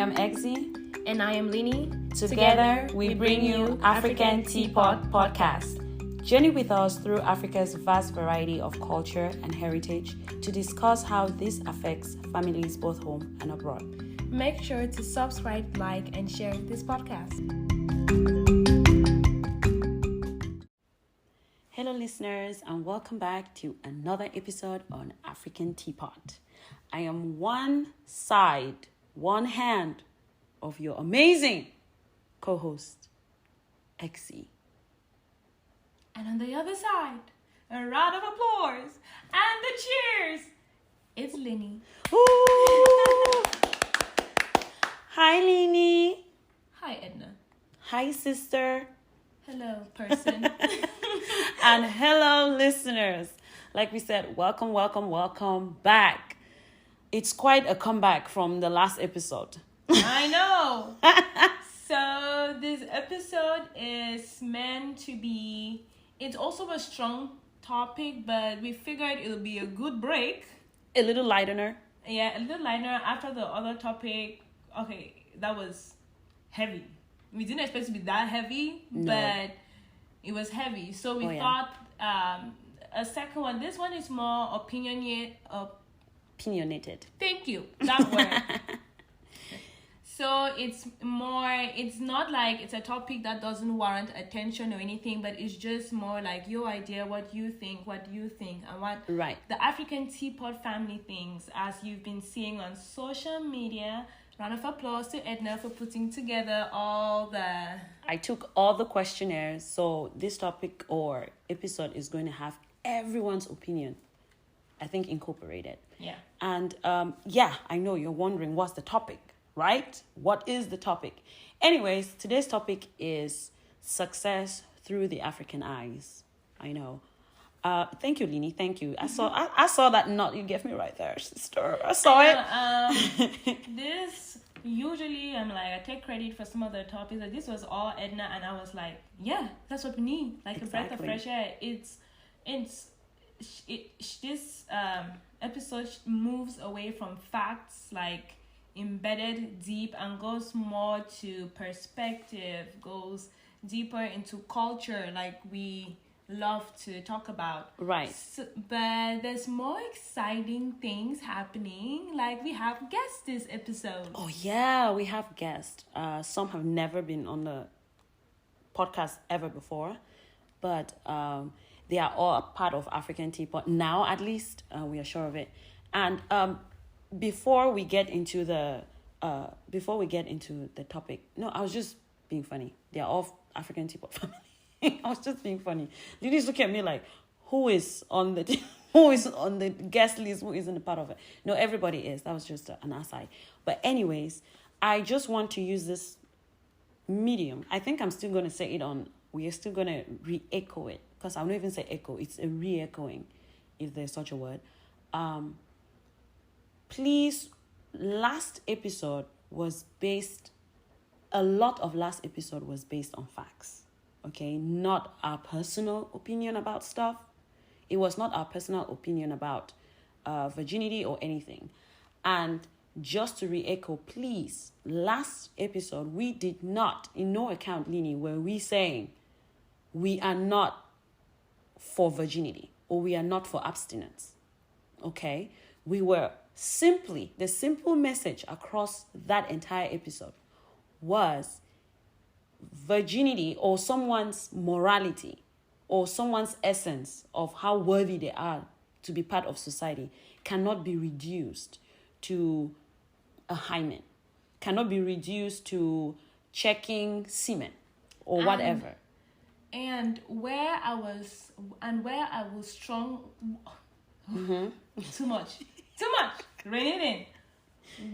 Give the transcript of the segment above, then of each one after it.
am Exie. And I am Lini. Together, we bring you African Teapot Podcast. Journey with us through Africa's vast variety of culture and heritage to discuss how this affects families both home and abroad. Make sure to subscribe, like, and share this podcast. Hello, listeners, and welcome back to another episode on African Teapot. I am one hand of your amazing co-host, Exie. And on the other side, a round of applause and the cheers. It's Lini. Ooh. Hi, Lini. Hi, Edna. Hi, sister. Hello, person. And hello, listeners. Like we said, welcome back. It's quite a comeback from the last episode. I know. So this episode is meant to be, it's also a strong topic, but we figured it'll be a good break. A little lighter. Yeah, a little lighter after the other topic. Okay, that was heavy. We didn't expect it to be that heavy, but it was heavy. So we thought a second one. This one is more opinionated. Thank you. That word. So it's not like it's a topic that doesn't warrant attention or anything, but it's just more like your idea, what you think, and what the African Teapot family thinks, as you've been seeing on social media. Round of applause to Edna for putting together all the... I took all the questionnaires, so this topic or episode is going to have everyone's opinion, I think, incorporated. Yeah. And I know you're wondering what's the topic, right? What is the topic? Anyways, today's topic is success through the African eyes. I know. Thank you, Lini. Thank you. I saw that nod you gave me right there, sister. I saw it. This usually I take credit for some of the topics. But this was all Edna, and I was like, yeah, that's what we need. Like a breath of fresh air. This episode moves away from facts, like embedded deep, and goes more to perspective, goes deeper into culture, like we love to talk about. Right. So, but there's more exciting things happening. Like we have guests this episode. Oh yeah, we have guests. Some have never been on the podcast ever before, but they are all a part of African Teapot now. At least we are sure of it. And before we get into the topic, no, I was just being funny. They are all African Teapot family. I was just being funny. Ladies look at me like, who is on the guest list? Who isn't a part of it? No, everybody is. That was just an aside. But anyways, I just want to use this medium. I think I'm still going to say it on. We are still going to re-echo it, because I won't even say echo. It's a re-echoing, if there's such a word. Please, a lot of last episode was based on facts. Okay, not our personal opinion about stuff. It was not our personal opinion about virginity or anything. And just to re-echo, please, last episode, we did not, in no account, Lini, were we saying we are not for virginity or we are not for abstinence. Okay? We were the simple message across that entire episode was virginity or someone's morality or someone's essence of how worthy they are to be part of society cannot be reduced to a hymen, cannot be reduced to checking semen or whatever. And where I was strong, too much, rein it in.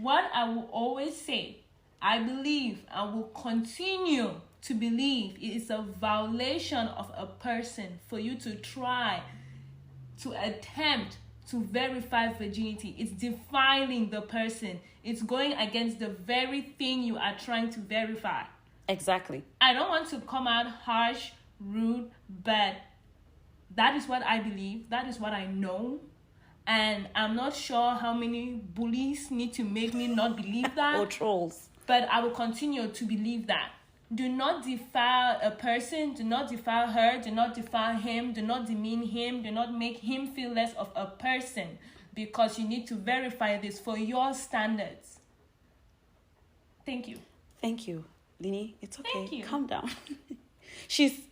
What I will always say, I believe and will continue to believe it is a violation of a person for you to try to attempt to verify virginity. It's defiling the person. It's going against the very thing you are trying to verify. Exactly. I don't want to come out harsh, rude, but that is what I believe. That is what I know. And I'm not sure how many bullies need to make me not believe that. Or trolls. but I will continue to believe that. Do not defile a person, do not defile her, do not defile him, do not demean him, do not make him feel less of a person, because you need to verify this for your standards. Thank you. Thank you, Lini. It's okay. Thank you. Calm down. she's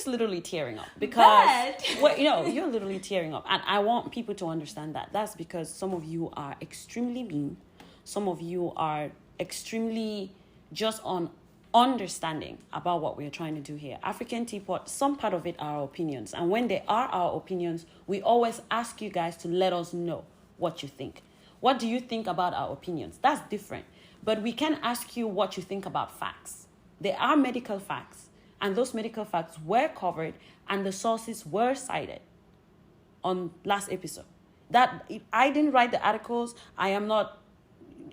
literally tearing up because well, you're literally tearing up, and I want people to understand that. That's because some of you are extremely mean, some of you are extremely just on understanding about what we're trying to do here. African Teapot, some part of it are our opinions, and when they are our opinions, we always ask you guys to let us know what you think. What do you think about our opinions? That's different. But we can ask you what you think about facts. There are medical facts, and those medical facts were covered, and the sources were cited on last episode. That I didn't write the articles. I am not,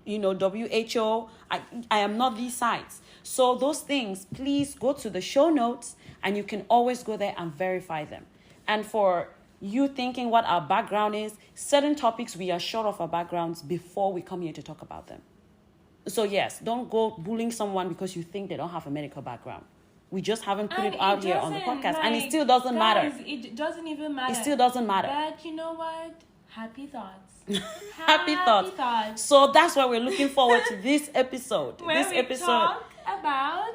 WHO. I am not these sites. So those things, please go to the show notes, and you can always go there and verify them. And for you thinking what our background is, certain topics we are sure of our backgrounds before we come here to talk about them. So yes, don't go bullying someone because you think they don't have a medical background. We just haven't put it out here on the podcast, and it still doesn't matter. It doesn't even matter. It still doesn't matter. But you know what? Happy thoughts. Happy thoughts. So that's why we're looking forward to this episode. Talk about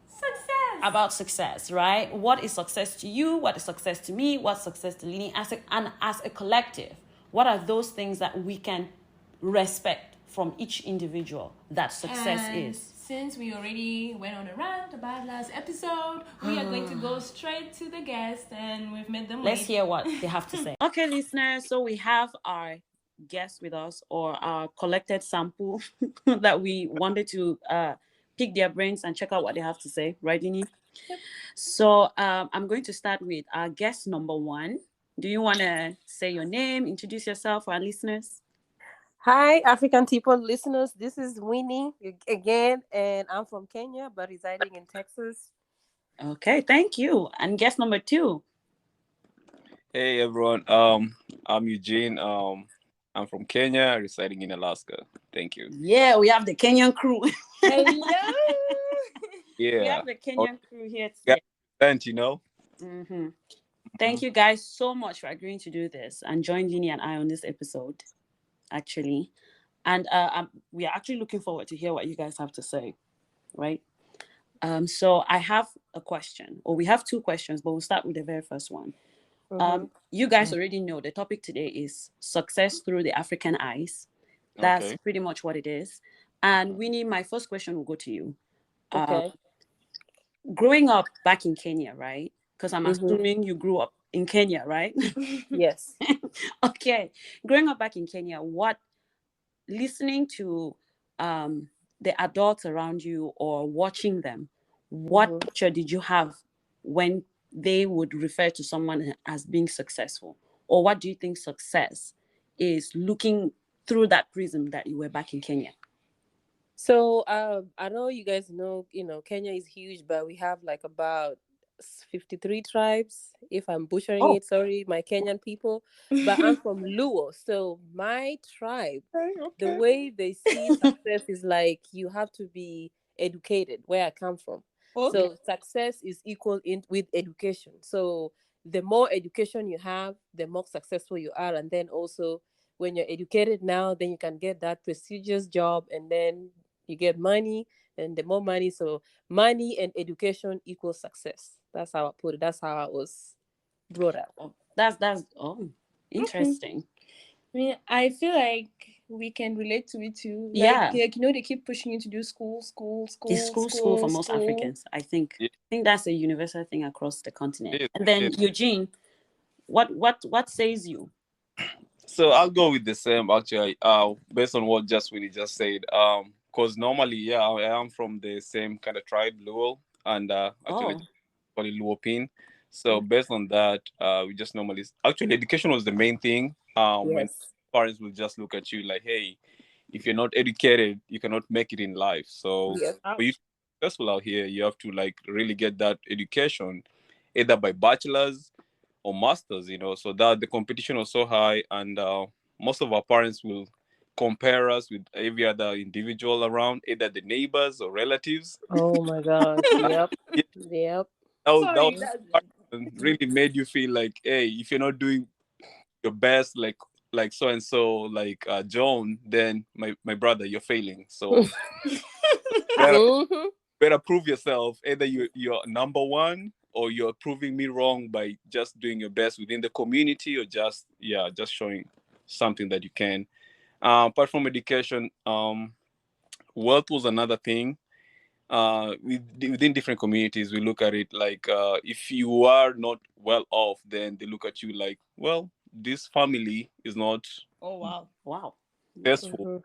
success. About success, right? What is success to you? What is success to me? What's success to Lini? As a collective, what are those things that we can respect from each individual that success is? Since we already went on a rant about last episode, we are going to go straight to the guest, and we've made them Let's hear what they have to say. Okay, listeners, so we have our guest with us, or our collected sample that we wanted to pick their brains and check out what they have to say, right, Lini? Yep. So I'm going to start with our guest number 1. Do you want to say your name, introduce yourself for our listeners? Hi, African Teapot listeners. This is Winnie again, and I'm from Kenya, but residing in Texas. Okay, thank you. And guest number 2. Hey, everyone. I'm Eugene. I'm from Kenya, residing in Alaska. Thank you. Yeah, we have the Kenyan crew. Hello. Yeah. We have the Kenyan crew here today. Mm-hmm. Thank you guys so much for agreeing to do this and join Lini and I on this episode, actually. And we are actually looking forward to hear what you guys have to say, right? So I have a question, or we have 2 questions, but we'll start with the very first one. You guys already know the topic today is success through the African eyes. That's pretty much what it is. And Winnie, my first question will go to you. Okay. Growing up back in Kenya, right? Because I'm assuming you grew up in Kenya, right? Yes. Okay. Growing up back in Kenya, listening to the adults around you or watching them, what picture did you have when they would refer to someone as being successful? Or what do you think success is, looking through that prism that you were back in Kenya? So I know you guys know, Kenya is huge, but we have like about 53 tribes. If I'm butchering it, sorry, my Kenyan people. But I'm from Luo. So my tribe, the way they see success is like you have to be educated, where I come from. So success is equal with education. So the more education you have, the more successful you are. And then also when you're educated now, then you can get that prestigious job, and then you get money, and the more money. So money and education equals success. That's how I put it. That's how I was brought up. That's interesting. I mean, I feel like we can relate to it too. Yeah. Like, they keep pushing you to do school. It's school for most Africans, I think. I think that's a universal thing across the continent. And then Eugene, what says you? So I'll go with the same, actually, based on what Winnie just said. Because normally, I am from the same kind of tribe, Luo, and actually call it Luopin. So based on that, we just normally, actually, education was the main thing. When parents will just look at you like, hey, if you're not educated, you cannot make it in life. So for you to be successful out here, you have to really get that education, either by bachelor's or masters, so that the competition was so high, and most of our parents will compare us with every other individual around, either the neighbors or relatives. Oh my gosh. Yep. Yeah, Yep. that was Sorry, part that really made you feel like, hey, if you're not doing your best, like so and so, like Joan, then my brother, you're failing. So better Mm-hmm. better prove yourself. Either you're number one, or you're proving me wrong by just doing your best within the community, or just showing something that you can. Apart from education, wealth was another thing. Within different communities, we look at it like, if you are not well off, then they look at you like, well, this family is not Oh wow. Wow. successful. Mm-hmm.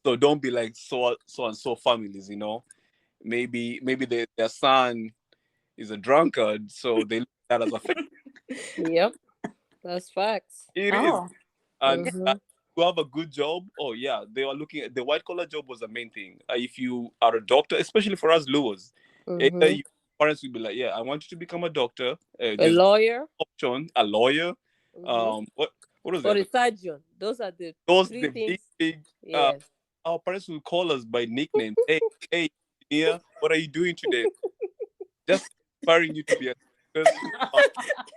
So don't be like so and so families. Maybe their son is a drunkard, so they look at that as a Yep. That's facts. it is. Oh. And Mm-hmm. you have a good job. Oh yeah, they are looking at the white collar job was the main thing. If you are a doctor, especially for us Luos, either Mm-hmm. your parents will be like, yeah, I want you to become a doctor. A There's lawyer. option, a lawyer. Mm-hmm. What is Or that? a surgeon. Those are the Those three the things. big. Uh, Yes. our parents will call us by nicknames. Hey, Nia, what are you doing today? Just inspiring you to be a successful.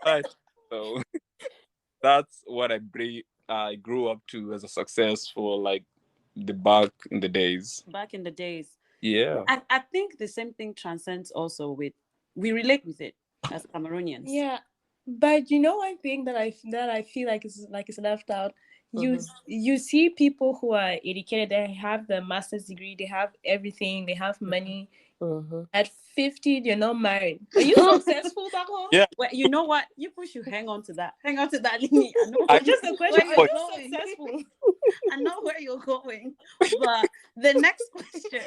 Right. So that's what I grew up to as a success for like the back in the days. Back in the days. Yeah. I think the same thing transcends also with, we relate with it as Cameroonians. Yeah, but you know one thing that I feel like is left out. You Mhm. you see people who are educated, they have the master's degree, they have everything, they have money. Mm-hmm. At 50, they're not married. Are you successful back home? Yeah. Well, you know what? You should hang on to that. Hang on to that, Lini. I know I- Just a where question. Are you're you going. successful? I know where you're going. But the next question,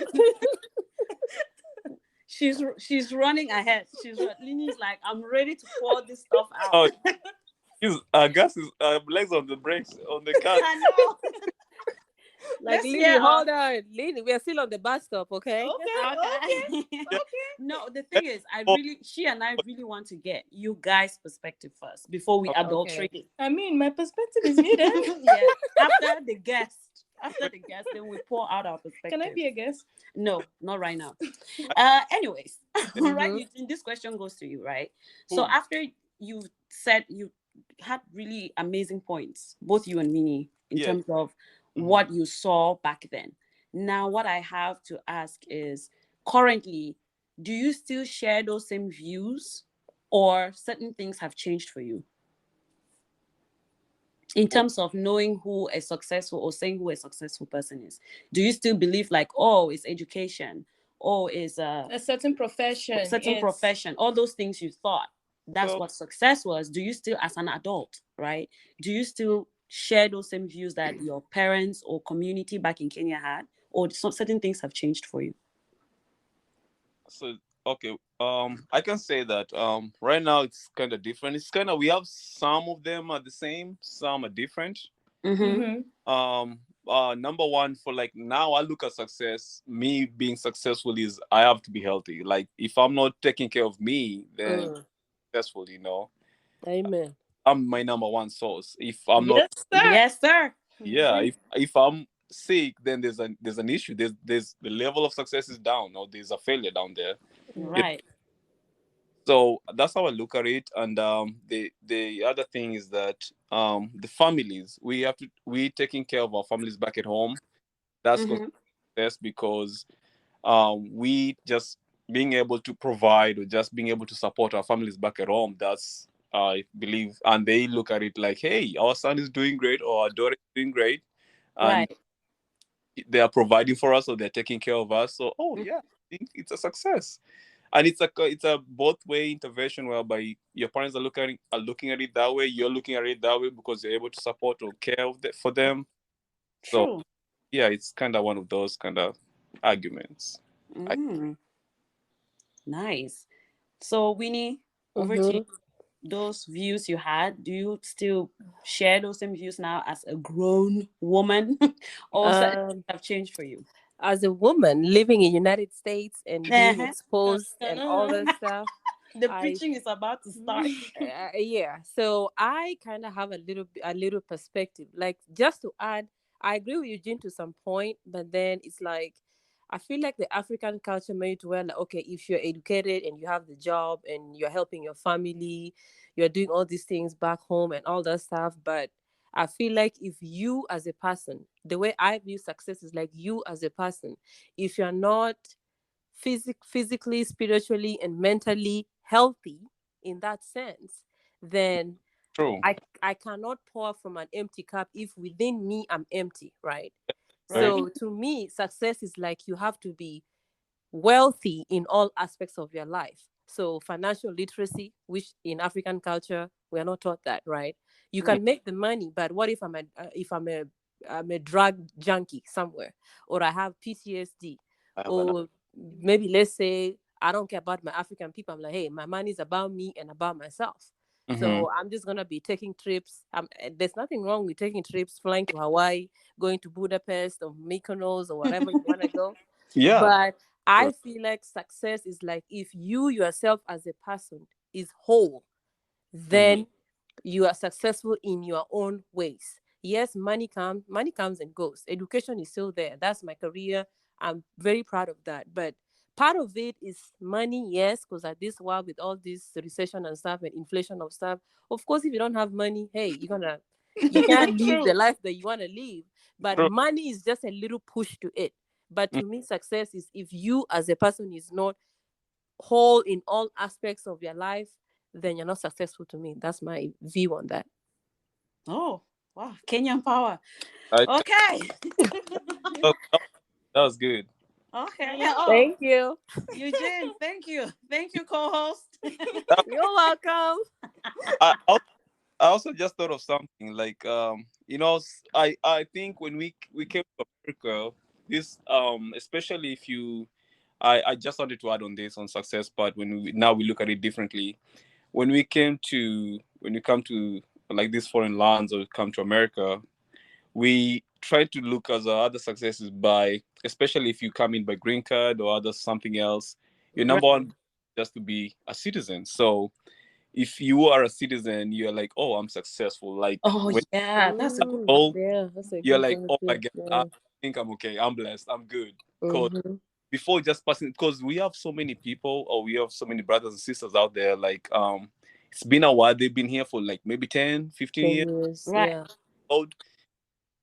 she's running ahead. Lini's like, I'm ready to pour this stuff out. Oh, gas is legs on the brakes on the car. I know. Like Let's Lily, hear hold on. Lily, we are still on the bus stop, okay? Okay. No, the thing is, she and I really want to get you guys' perspective first before we Okay. adulterate it. I mean, my perspective is needed. Yeah. After the guest, then we pour out our perspective. Can I be a guest? No, not right now. Anyways, right. This question goes to you, right? So Cool. after you said you had really amazing points, both you and Minnie, in Yeah. terms of what you saw back then. Now, what I have to ask is, currently, do you still share those same views, or certain things have changed for you? In terms of knowing who a successful, or saying who a successful person is, do you still believe like, oh, it's education, or is A certain profession. Yes. profession, all those things you thought that's Well- what success was? Do you still, as an adult, right? Do you still share those same views that your parents or community back in Kenya had, or certain things have changed for you? So okay, I can say that right now it's kind of different. It's kind of, we have some of them are the same, some are different. Number one, for like now, I look at success. Me being successful is I have to be healthy. Like if I'm not taking care of me, then successful. Amen. I'm my number one source. If I'm not, Yes, sir. yeah. If I'm sick, then there's an issue. There's the level of success is down, or there's a failure down there. Right. So that's how I look at it. And the other thing is that the families, we taking care of our families back at home. That's success, because we just being able to provide, or just being able to support our families back at home. That's, I believe, and they look at it like, hey, our son is doing great, or our daughter is doing great, and Right. they are providing for us, or they're taking care of us. So, oh yeah, I think it's a success. And it's a both way intervention, whereby your parents are looking at it that way, you're looking at it that way, because you're able to support or care for them. So True. yeah, it's kind of one of those kind of arguments. Nice. So, Winnie, over to you. Those views you had, do you still share those same views now as a grown woman, or certain have changed for you? As a woman living in United States and being exposed and all that stuff, The preaching is about to start. yeah. So I kind of have a little perspective. Like, just to add, I agree with Eugene to some point, but then it's like I feel like the African culture made it well, like, okay, if you're educated and you have the job and you're helping your family, you're doing all these things back home and all that stuff. But I feel like if you as a person, the way I view success is like you as a person, if you're not physically, spiritually, and mentally healthy in that sense, then True. I cannot pour from an empty cup if within me I'm empty, right? Very Right. So to me, success is like you have to be wealthy in all aspects of your life. So financial literacy, which in African culture we are not taught that, right? You true. can make the money, but what if I'm a drug junkie somewhere, or I have PTSD, I have an or maybe let's say I don't care about my African people. I'm like, hey, my money is about me and about myself. Mm-hmm. So I'm just gonna be taking trips. There's nothing wrong with taking trips, flying to Hawaii, going to Budapest or Mykonos or wherever you wanna go. Yeah. But I Sure. feel like success is like if you yourself as a person is whole, Mm-hmm. then you are successful in your own ways. Yes, money comes and goes. Education is still there. That's my career. I'm very proud of that. But part of it is money, yes, because at this world with all this recession and stuff and inflation of stuff, of course, if you don't have money, hey, you can't live the True. life that you want to live. But True. money is just a little push to it. But Mm. to me, success is if you as a person is not whole in all aspects of your life, then you're not successful to me. That's my view on that. Oh, wow. Kenyan power. I, Okay. that, that was good. Okay. Yeah. Oh, Thank you. Eugene, thank you. Thank you, co-host. That, You're welcome. I I also just thought of something like I think when we came to America, this especially if you I just wanted to add on this on success part when now we look at it differently. When we come to like these foreign lands or come to America, we try to look as other successes by, especially if you come in by green card or other something else, your Right. number one just to be a citizen. So if you are a citizen, you're like, oh, I'm successful. Like Oh, when yeah. That's a good one. oh, Yeah, that's a you're good like, one oh my too. god, I Yeah. think I'm okay. I'm blessed. I'm good. Cause Mm-hmm. before just passing, because we have so many people, or we have so many brothers and sisters out there. Like it's been a while. They've been here for like maybe 10, 15 10 years years. Right. Yeah. old.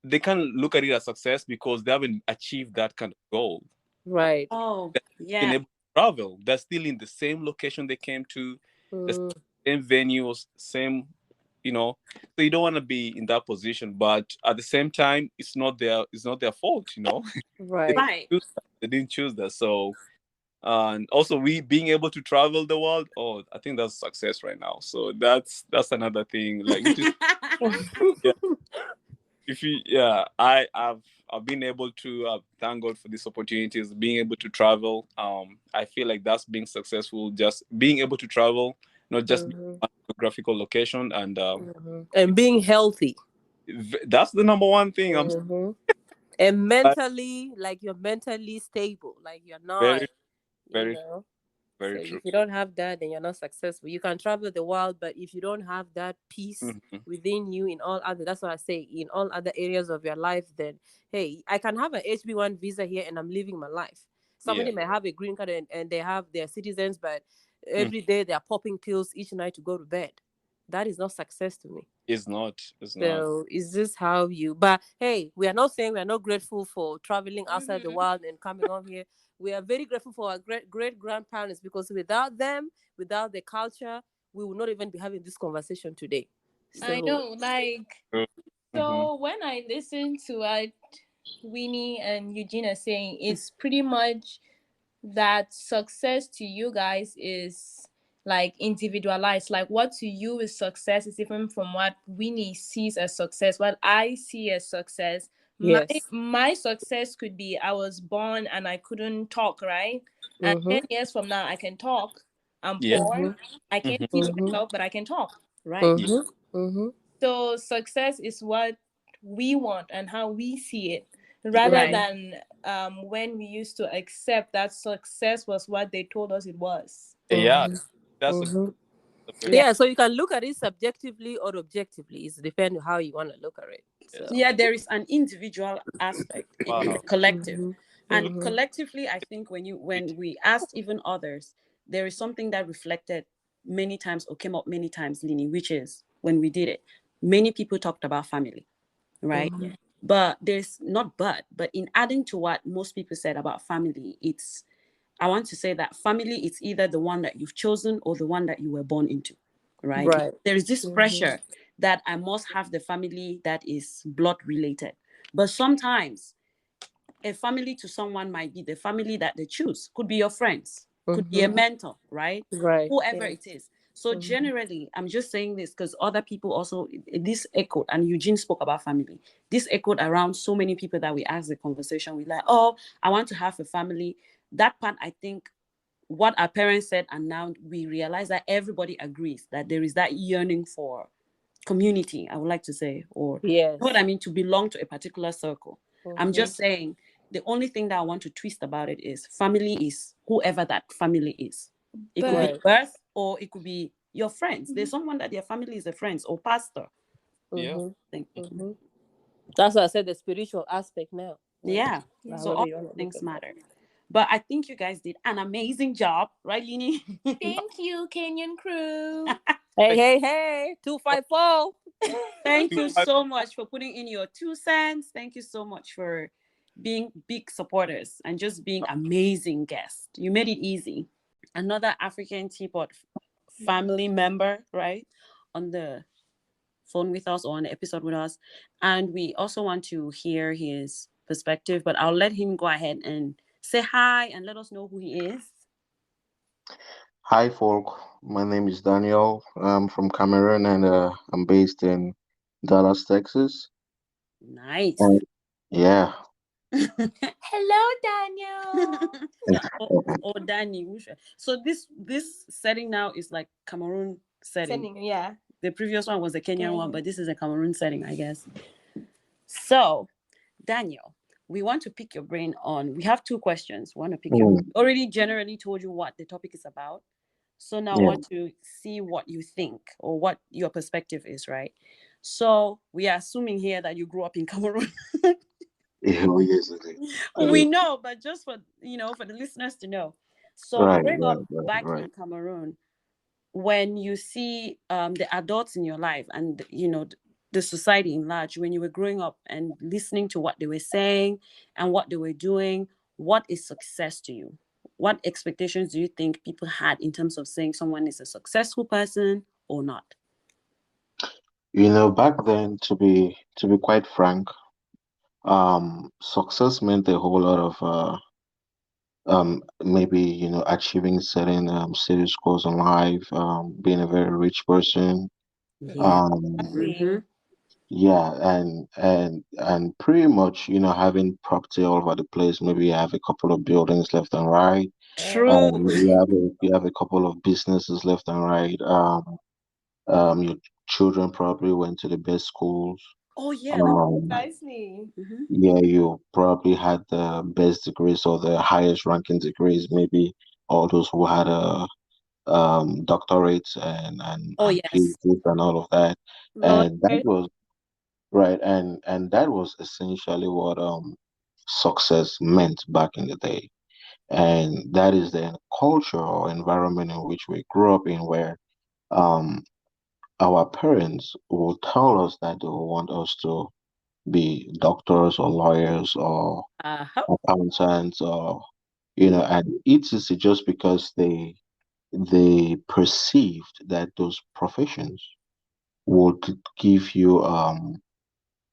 They can't look at it as success because they haven't achieved that kind of goal. Right. Oh, They're been yeah. able to travel. They're still in the same location they came to, the Mm, same venues, same, So you don't want to be in that position, but at the same time, it's not their fault. They right. Right. choose that. They didn't choose that. So and also we being able to travel the world, oh, I think that's success right now. So that's another thing, like, which is, yeah, if you yeah I've been able to thank God for these opportunities, being able to travel. I feel like that's being successful, just being able to travel, not just being Mm-hmm. in one geographical location. And Mm-hmm. And being healthy. that's the number one thing. I'm Mm-hmm. And mentally, like you're mentally stable, like you're not, very, you very, know. So very true. if you don't have that, then you're not successful. You can travel the world, but if you don't have that peace Mhm. within you in all other, that's what I say, in all other areas of your life, then hey, I can have an HB1 visa here and I'm living my life. Yeah. Somebody may have a green card and they have their citizens, but Mm. every day they are popping pills each night to go to bed. That is not success to me. It's not. So is this how you? But hey, we are not saying we are not grateful for traveling outside the Mm-hmm. world and coming on here. We are very grateful for our great grandparents because without them, without the culture, we would not even be having this conversation today. I So know, like, Mm-hmm. so when I listen to what Winnie and Eugene are saying, it's pretty much that success to you guys is like individualized. Like what to you is success is different from what Winnie sees as success. What I see as success, my yes. my success could be I was born and I couldn't talk, right? And Mhm. 10 years from now I can talk. I'm Yeah. poor. Mhm. I can't Mm-hmm. feed Mhm. myself, but I can talk. Right. Yeah. Mhm. Mhm. So success is what we want and how we see it, rather Right. Mhm. than when we used to accept that success was what they told us it was. Yeah. Mhm. That's Mhm. a very Yeah. Yeah, so you can look at it subjectively or objectively. It's depending how you want to look at it. So Yeah, there is an individual aspect in the Wow. collective. mhm, And mhm, collectively, I think when we asked even others, there is something that reflected many times or came up many times, Lini, which is when we did it, many people talked about family, right? mhm. But there's not but in adding to what most people said about family, it's I want to say that family is either the one that you've chosen or the one that you were born into, right? Right. There is this Mhm. pressure that I must have the family that is blood related. But sometimes a family to someone might be the family that they choose, could be your friends, could be a Mhm. mentor, right? Right. Whoever Yeah. it is. So Mhm. generally, I'm just saying this because other people also, this echoed, and Eugene spoke about family. This echoed around so many people that we asked the conversation. We like, oh, I want to have a family. That part, I think, what our parents said, and now we realize that everybody agrees that there is that yearning for community, I would like to say, or you know what I Yes. mean, to belong to a particular circle. I'm Mhm. just saying the only thing that I want to twist about it is family is whoever that family is. It could be But Right. birth or it could be your friends. There's someone that their family is a friends or pastor. Yeah. Mhm. Thing. Mhm. That's why I said the spiritual aspect now. Like, Yeah. yeah. So however all you want to look things at that. matter. But I think you guys did an amazing job, right, Lini? Thank you, Kenyan crew. Hey, hey, hey! 254. Thank Two you five- so much for putting in your 2 cents. Thank you so much for being big supporters and just being amazing guests. You made it easy. Another African Teapot family member, right, on the phone with us or on the episode with us. And we also want to hear his perspective, but I'll let him go ahead and say hi and let us know who he is. Hi, folk. My name is Daniel. I'm from Cameroon and I'm based in Dallas, Texas. Nice. And yeah, Hello, Daniel. Or Danny. So this setting now is like Cameroon setting. Sending, yeah. The previous one was a Kenyan one, Kenyan. but this is a Cameroon setting, I guess. So, Daniel, we want to pick your brain on. We have two questions. We want to pick your. mm, Already generally told you what the topic is about. So now I yeah, want to see what you think or what your perspective is, right? So we are assuming here that you grew up in Cameroon. yeah, yes, I We do. know, but just for for the listeners to know. So Right, growing right, up right, back right. in Cameroon, when you see the adults in your life and the society in large, when you were growing up and listening to what they were saying and what they were doing, what is success to you? What expectations do you think people had in terms of saying someone is a successful person or not? Back then, to be quite frank, success meant a whole lot of maybe achieving certain status goals in life, being a very rich person, Yeah. um, Mm-hmm. Agree. yeah, and pretty much, having property all over the place. Maybe you have a couple of buildings left and right. True. You have a couple of businesses left and right. Your children probably went to the best schools. Oh yeah, that. Um, Precisely. Mm-hmm. yeah, you probably had the best degrees or the highest ranking degrees. Maybe all those who had a doctorates Oh and yes. PhDs and all of that. Lord. And that was right, and that was essentially what success meant back in the day. And that is the culture or environment in which we grew up in, where um our parents will tell us that they will want us to be doctors or lawyers or Uh-huh. accountants or Yeah. and it is just because they perceived that those professions would give you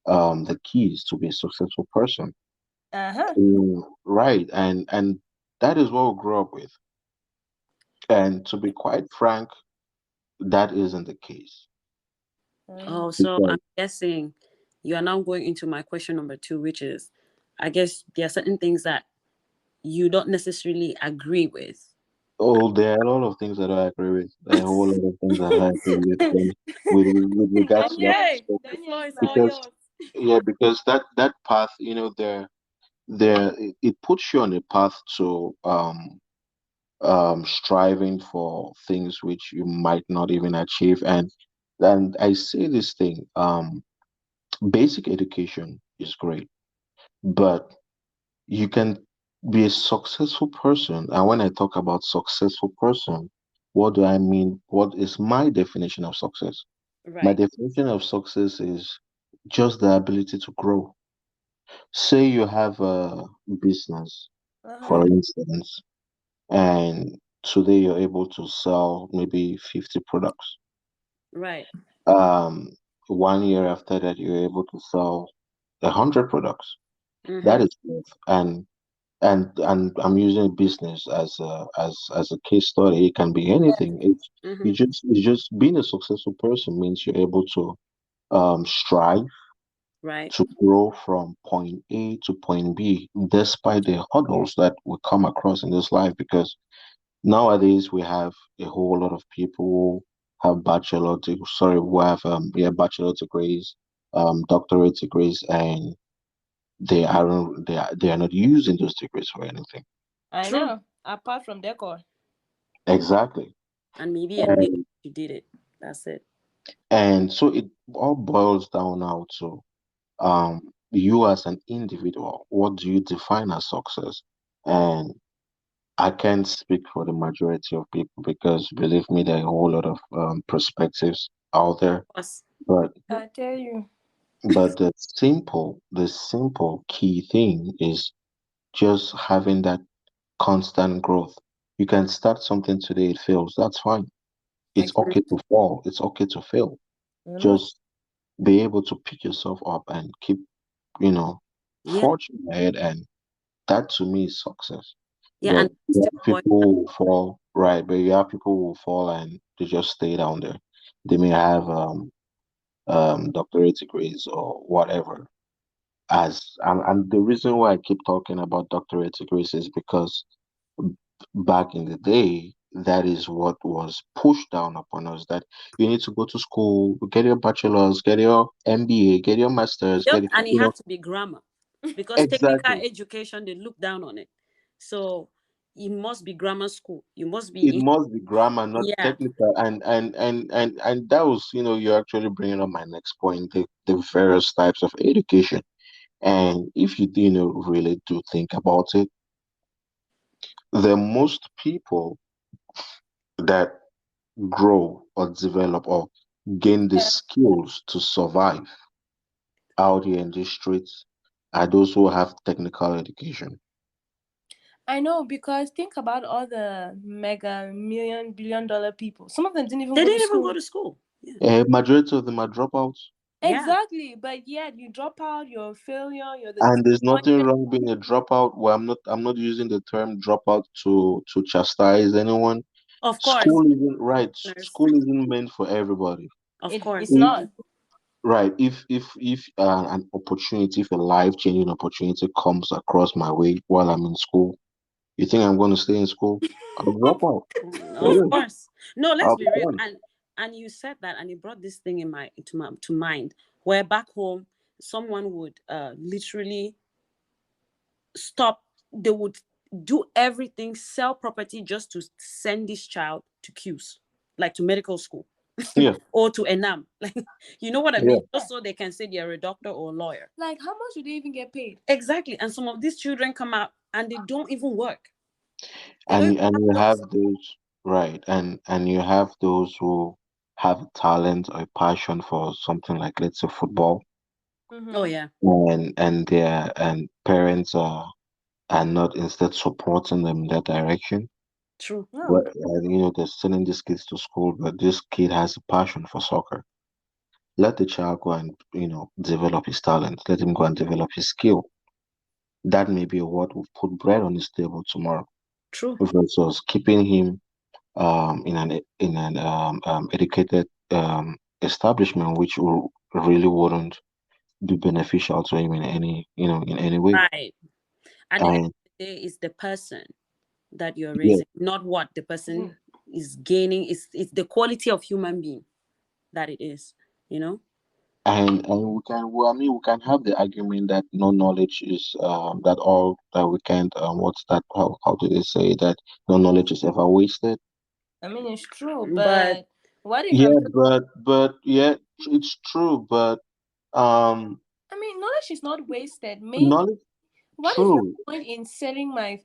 the keys to be a successful person. Uh-huh. Right, and that is what we grew up with. And to be quite frank, that isn't the case Mm. Oh, so because I'm guessing you are now going into my question number two, which is, I guess there are certain things that you don't necessarily agree with. there are a lot of things that I agree with. There are a whole lot of things that I agree with with regards to that Daniel. Okay, perspective. the Daniel floor is is all back. Because yours. yeah, because that path, it puts you on a path to striving for things which you might not even achieve. And I say this thing, basic education is great, but you can be a successful person. And when I talk about successful person, what do I mean? What is my definition of success? My Right. definition of success is just the ability to grow. Say you have a business, Uh-huh. for instance, and today you're able to sell maybe 50 products. Right. Um, 1 year after that, you're able to sell 100 products. That Mm-hmm. is growth. And I'm using business as a case study. It can be anything. Mm-hmm. It's just being a successful person means you're able to strive Right. to grow from point A to point B, despite the hurdles that we come across in this life. Because nowadays we have a whole lot of people who have bachelor degrees, doctorate degrees, and they are not using those degrees for anything. I True. know. Apart from decor. Exactly. And maybe a day And, you did it. That's it. and so it all boils down now to you as an individual. What do you define as success? And I can't speak for the majority of people because believe me, there are a whole lot of perspectives out there. Us. But I tell you. the simple key thing is just having that constant growth. You can start something today, it fails. That's fine. It's Exactly. okay to fall. It's okay to fail. I know. Just be able to pick yourself up and keep, you know, Yeah. forging ahead. And that to me is success. Yeah. But And you still have boy. people who fall, right? But you have people who fall and they just stay down there. They may have doctorate degrees or whatever. And the reason why I keep talking about doctorate degrees is because back in the day, that is what was pushed down upon us, that you need to go to school, get your bachelor's, get your MBA, get your master's, Yep. And it had to be grammar. Because technical exactly. education, they look down on it. So it must be grammar school. You must It be, must be grammar, not yeah. technical. And that was, you're actually bringing up my next point, the various types of education. And if you, really do think about it, the most people that grow or develop or gain the Yeah. skills to survive out here in these streets are those who have technical education. I know, because think about all the mega million billion dollar people. Some of them didn't even They go to didn't even go school. to school. Yeah. Majority of them are dropouts, Yeah. Exactly. But yet you drop out, you're a failure, you're the and there's nothing disappointed. wrong being a dropout. Well, I'm not using the term dropout to chastise anyone. Of course. School isn't right. Nurse. School isn't meant for everybody. Of It's course. If, not. right. If an opportunity, if a life-changing opportunity comes across my way while I'm in school, you think I'm going to stay in school? I'll drop out. For Of real. course. No, let's I'll be be real. done. And you said that, and it brought this thing in to mind, where back home someone would literally stop. They would do everything, sell property just to send this child to QS, like to medical school Yeah. or to ENAM. Like, you know what I Yeah. mean? Just so they can say they're a doctor or a lawyer. Like, how much do they even get paid? Exactly. And some of these children come out and they don't even work. They don't And even and have you have jobs. those, right, and you have those who have talent or passion for something like, let's say, football, Oh Mm-hmm. yeah, and their and parents are not instead supporting them in that direction. true. But No. they're sending these kids to school, but this kid has a passion for soccer. Let the child go and develop his talent. Let him go and develop his skill. That may be what will put bread on his table tomorrow, True. versus keeping him in an educated establishment, which will really wouldn't be beneficial to him in any way. Right. At the end And of the day, it's the person that you're yeah, raising, not what the person Mhm. is gaining. It's the quality of human being that it is, you know? and we can, well, I mean, we can have the argument that no knowledge is that all that we can't what's that, how do they say that no knowledge is ever wasted. I mean, it's true, But but what if I'm Yeah, but yeah, it's true, but Um, I mean, knowledge is not wasted. Maybe knowledge, what is the true. point in selling my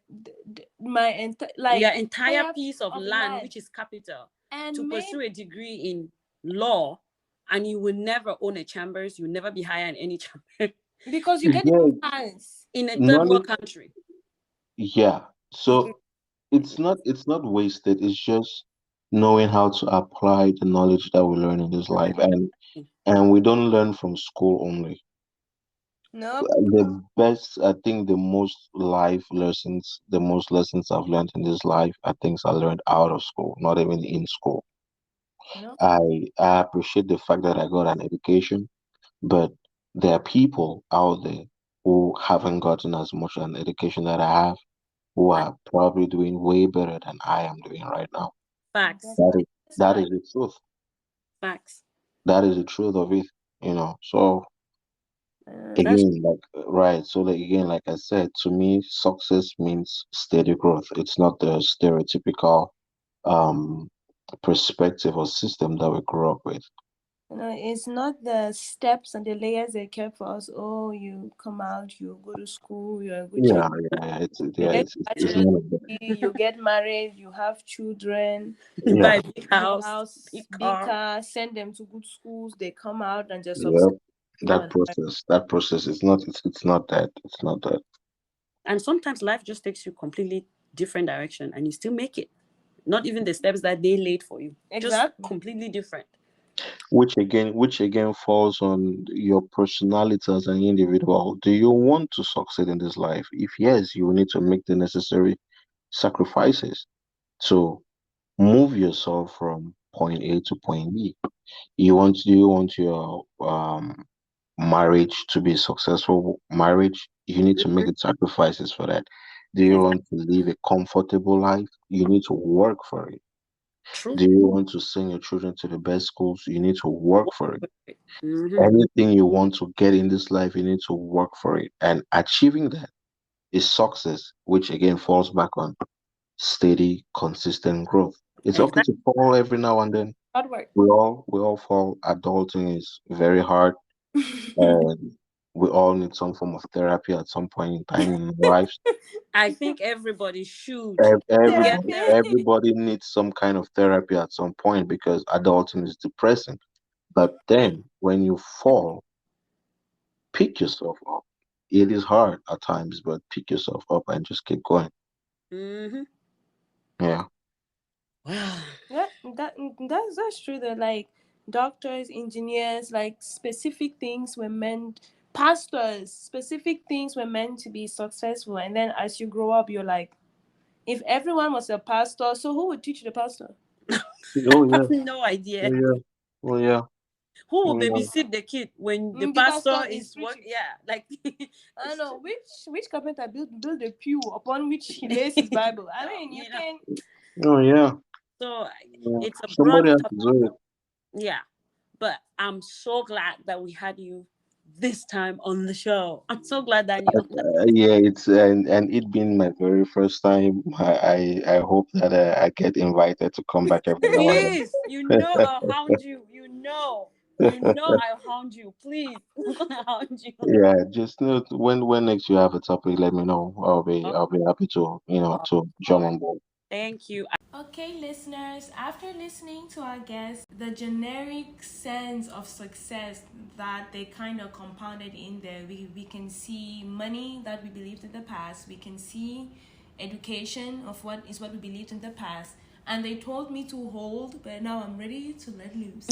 your entire piece of land, life, which is capital, and to maybe pursue a degree in law, and you will never own a chambers, you'll never be higher in any chamber because you get Yeah, it hands. in a third knowledge, world country. yeah. So it's not wasted. It's just knowing how to apply the knowledge that we learn in this life, and we don't learn from school only. No, I think the most lessons I've learned in this life are things I learned out of school, not even in school. no, I appreciate the fact that I got an education, but there are people out there who haven't gotten as much an education that I have, who are probably doing way better than I am doing right now. Facts. That is the truth. Facts. That is the truth of it, you know. So Uh, again, like I said, to me, success means steady growth. It's not the stereotypical um perspective or system that we grew up with. it's not the steps and the layers they kept for us. Oh, you come out, you go to school, you're a good child. Yeah. It's You yeah, get it's none of that. you get married, you have children, Yeah, Buy a big house, big big car. car, send them to good schools, they come out and just yeah. upset you and That process is not. It's not that. It's not that. And sometimes life just takes you completely different direction and you still make it. Not even the steps that they laid for you. Exactly. Just completely different. Which again falls on your personality as an individual. Do you want to succeed in this life? If yes, you will need to make the necessary sacrifices to move yourself from point A to point B. Do you want your marriage to be a successful marriage? You need to make the sacrifices for that. Do you want to live a comfortable life? You need to work for it. True. Do you want to send your children to the best schools? You need to work for it. Mm-hmm. Anything you want to get in this life, you need to work for it. And achieving that is success, which again falls back on steady, consistent growth. It's okay to fall every now and then. Hard work. We all fall. Adulting is very hard, and we all need some form of therapy at some point in time in our lives. I think everybody should. Everybody needs some kind of therapy at some point because adulting is depressing. But then when you fall, pick yourself up. It is hard at times, but pick yourself up and just keep going. Mm-hmm. Yeah. Wow. Yeah, that's true though. Like doctors, engineers, like specific things were meant pastors, specific things were meant to be successful. And then as you grow up, you're like, if everyone was a pastor, so who would teach the pastor? Oh I yeah. have no idea. Oh yeah. Oh yeah. Who will Oh, yeah. babysit the kid when the The pastor pastor is is work? preaching. Yeah, like I don't know which carpenter build the pew upon which he lays his Bible. I mean, you can. Oh yeah. So Yeah. it's a broad Somebody has to topic. do it. Yeah, but I'm so glad that we had you this time on the show. I'm so glad, Daniel. Yeah, it's and it being my very first time, I hope that I get invited to come back every now and Please, you know I'll hound you. I'll hound you. Please, I'm gonna hound you. Yeah, just when next you have a topic, let me know. I'll be happy to to jump on board. Thank you. Okay, listeners, after listening to our guests, the generic sense of success that they kind of compounded in there, we can see money that we believed in the past, we can see education of what we believed in the past, and they told me to hold, but now I'm ready to let loose.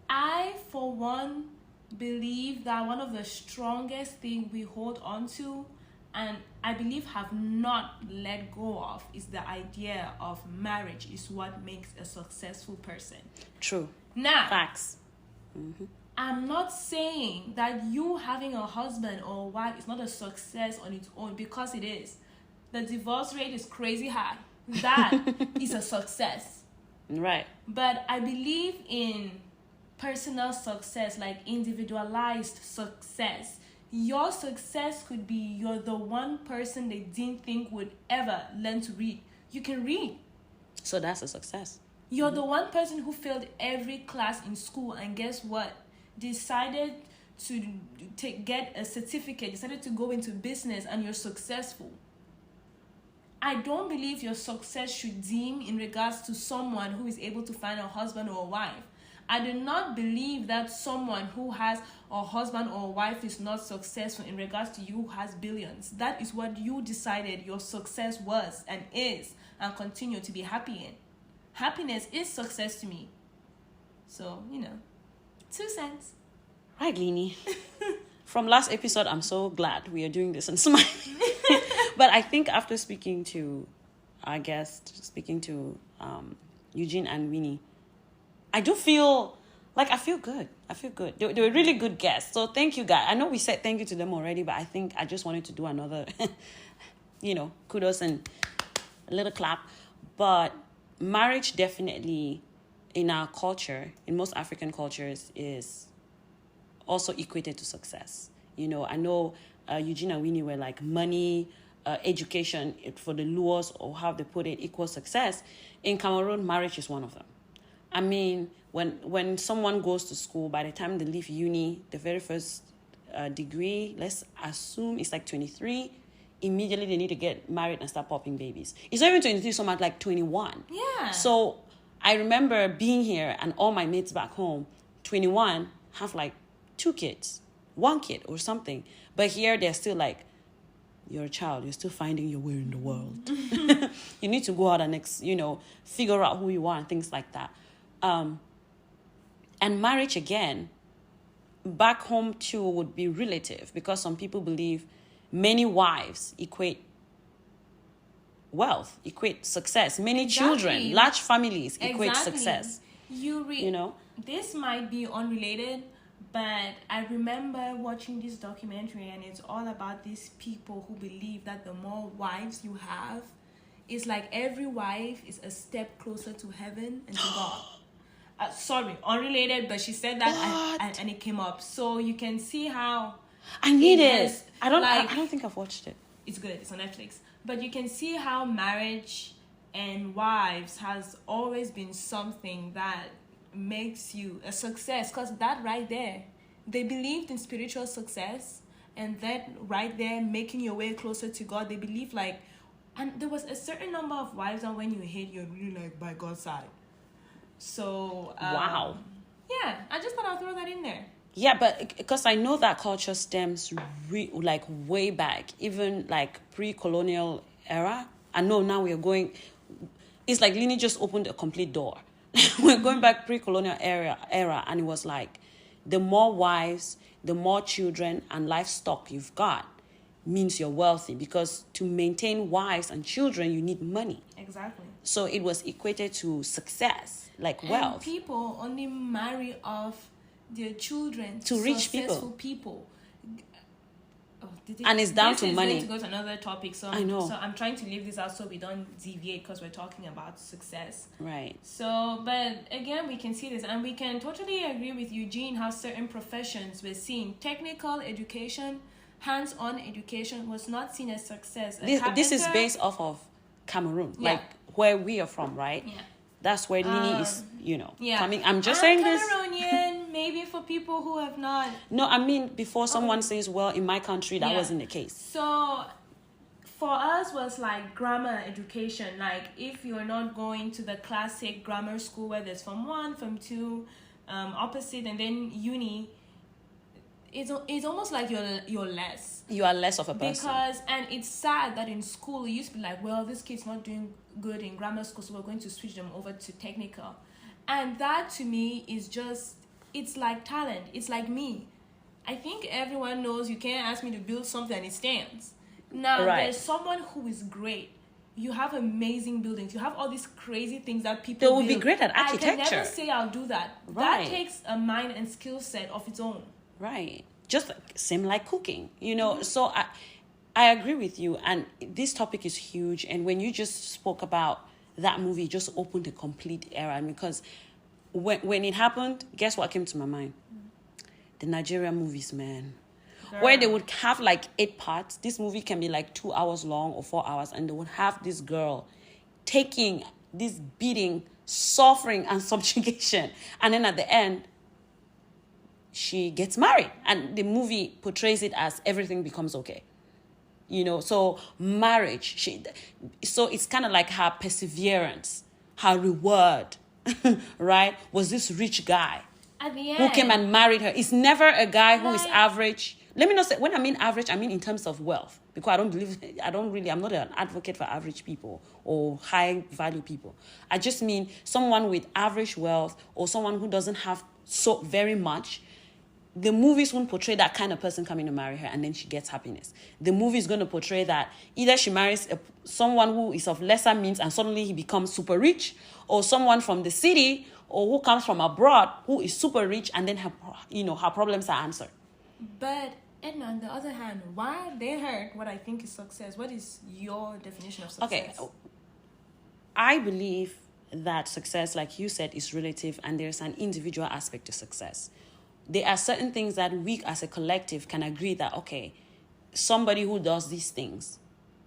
I, for one, believe that one of the strongest things we hold on to and I believe have not let go of is the idea of marriage is what makes a successful person. True. Now, Facts. I'm not saying that you having a husband or wife is not a success on its own, because it is. The divorce rate is crazy high. That is a success. Right. But I believe in personal success, like individualized success. Your success could be you're the one person they didn't think would ever learn to read. You can read. So that's a success. You're the one person who failed every class in school, and guess what? decided to get a certificate, decided to go into business, and you're successful, I don't believe your success should deem in regards to someone who is able to find a husband or a wife. I do not believe that someone who has a husband or a wife is not successful in regards to you who has billions. That is what you decided your success was and is, and continue to be happy in. Happiness is success to me. So, 2 cents. Right, Lini. From last episode, I'm so glad we are doing this and smiling. But I think after speaking to our guest, Eugene and Winnie, I do feel like I feel good. They were really good guests. So thank you, guys. I know we said thank you to them already, but I think I just wanted to do another, kudos and a little clap. But marriage definitely in our culture, in most African cultures, is also equated to success. I know Eugene and Winnie were like money, education for the Luos, or how they put it, equals success. In Cameroon, marriage is one of them. I mean, when someone goes to school, by the time they leave uni, the very first degree, let's assume it's like 23, immediately they need to get married and start popping babies. It's not even 23, so much like 21. Yeah. So I remember being here and all my mates back home, 21, have like 2 kids, 1 kid or something. But here they're still like, you're a child, you're still finding your way in the world. You need to go out and, figure out who you are and things like that. And marriage, again, back home too would be relative, because some people believe many wives equate wealth, equate success. Many children, large families equate success. This might be unrelated, but I remember watching this documentary, and it's all about these people who believe that the more wives you have, it's like every wife is a step closer to heaven and to God. Sorry, unrelated, but she said that and it came up. So you can see how I need it. I don't think I've watched it. It's good. It's on Netflix. But you can see how marriage and wives has always been something that makes you a success, because that right there, they believed in spiritual success, and that right there, making your way closer to God, they believe and there was a certain number of wives that when you hit, you're really like by God's side. So wow. Yeah, I just thought I'd throw that in there. Yeah, but because I know that culture stems way back, even like pre-colonial era. I know now we are going. It's like Lini just opened a complete door. We're going back pre-colonial era, and it was like, the more wives, the more children and livestock you've got means you're wealthy, because to maintain wives and children you need money. Exactly. So it was equated to success, like wealth. And people only marry off their children to rich successful people. And it's down to money. This is going to go to another topic, so I know. So I'm trying to leave this out so we don't deviate, because we're talking about success. Right. So, but again, we can see this, and we can totally agree with Eugene how certain professions were seen. Technical education, hands-on education was not seen as success. This is based off of Cameroon, like where we are from, right? Yeah. That's where Lini is, coming. I'm just I'm saying this. Cameroonian, maybe for people who have not. No, I mean, before someone says, well, in my country, that wasn't the case. So, for us was like grammar education. Like, if you're not going to the classic grammar school where there's Form 1, Form 2, opposite, and then uni, it's almost like you're less. You are less of a person. And it's sad that in school, it used to be like, well, this kid's not doing good in grammar school, so we're going to switch them over to technical. And that, to me, is just, it's like talent. It's like me. I think everyone knows you can't ask me to build something and it stands. Now, there's someone who is great. You have amazing buildings. You have all these crazy things that people They will be great at architecture. I can never say I'll do that. Right. That takes a mind and skill set of its own. Right. Just same like cooking, So I agree with you. And this topic is huge. And when you just spoke about that movie, it just opened a complete era. Because when it happened, guess what came to my mind? The Nigerian movies, man. Girl. Where they would have like 8 parts. This movie can be like 2 hours long or 4 hours. And they would have this girl taking this beating, suffering, and subjugation. And then at the end, she gets married, and the movie portrays it as everything becomes okay. So marriage, so it's kind of like her perseverance, her reward, right, was this rich guy At the end, who came and married her. It's never a guy who is Like- average. Let me not say, when I mean average, I mean in terms of wealth, because I'm not an advocate for average people or high value people. I just mean someone with average wealth or someone who doesn't have so very much. The movies won't portray that kind of person coming to marry her and then she gets happiness. The movie is going to portray that either she marries someone who is of lesser means and suddenly he becomes super rich, or someone from the city or who comes from abroad who is super rich, and then her problems are answered. But and on the other hand, why they heard what I think is success? What is your definition of success? Okay, I believe that success, like you said, is relative, and there's an individual aspect to success. There are certain things that we as a collective can agree that, okay, somebody who does these things,